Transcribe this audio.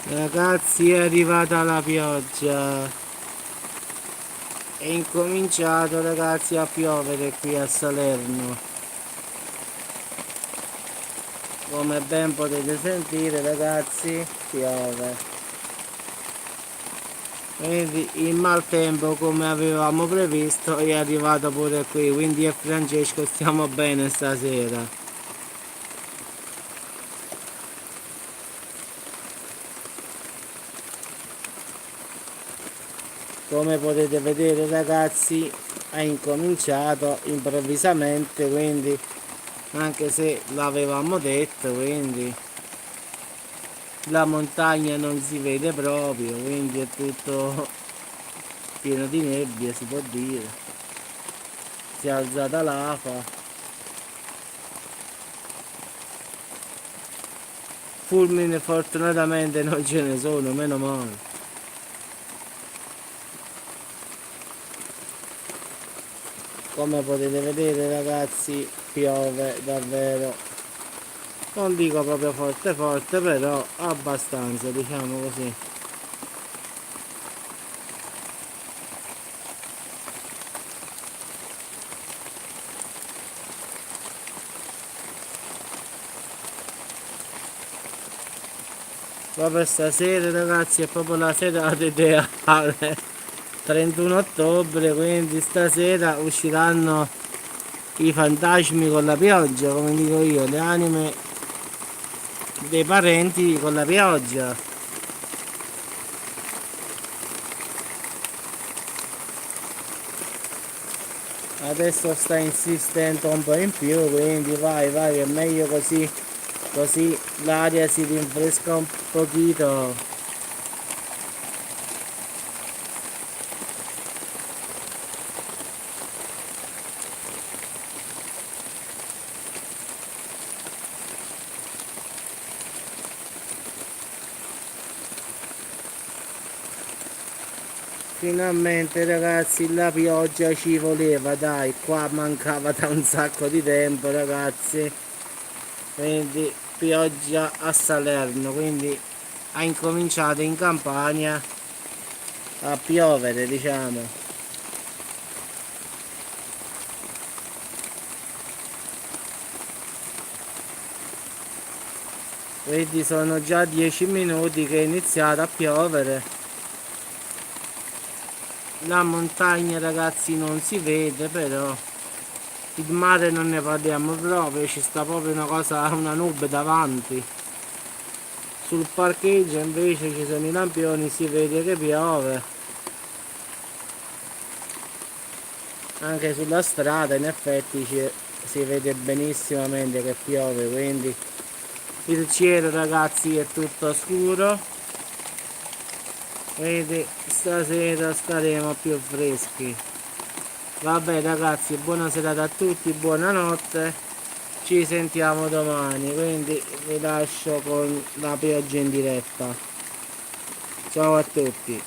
Ragazzi, è arrivata la pioggia. È incominciato, ragazzi, a piovere qui a Salerno. Come ben potete sentire, ragazzi, piove. Quindi il maltempo, come avevamo previsto, è arrivato pure qui. Quindi io e Francesco stiamo bene stasera. Come potete vedere, ragazzi, ha incominciato improvvisamente, quindi anche se l'avevamo detto, quindi la montagna non si vede proprio, quindi è tutto pieno di nebbia, si può dire. Si è alzata l'afa. Fulmine fortunatamente non ce ne sono, meno male. Come potete vedere, ragazzi, piove davvero. Non dico proprio forte forte, però abbastanza, diciamo così. Proprio stasera, ragazzi, è proprio la serata ideale. 31 ottobre, quindi stasera usciranno i fantasmi con la pioggia, come dico io, le anime dei parenti con la pioggia. Adesso sta insistendo un po' in più, quindi vai, è meglio così, così l'aria si rinfresca un pochino. Finalmente, ragazzi, la pioggia ci voleva, dai, qua mancava da un sacco di tempo, ragazzi. Quindi pioggia a Salerno, quindi ha incominciato in Campania a piovere, diciamo. Quindi sono già 10 minuti che è iniziato a piovere. La montagna, ragazzi, non si vede, però il mare non ne parliamo proprio, ci sta proprio una cosa, una nube davanti. Sul parcheggio invece ci sono i lampioni, si vede che piove. Anche sulla strada in effetti si vede benissimamente che piove, quindi il cielo, ragazzi, è tutto scuro, quindi stasera staremo più freschi. Vabbè, ragazzi, buona serata a tutti, buonanotte, ci sentiamo domani, quindi vi lascio con la pioggia in diretta. Ciao a tutti.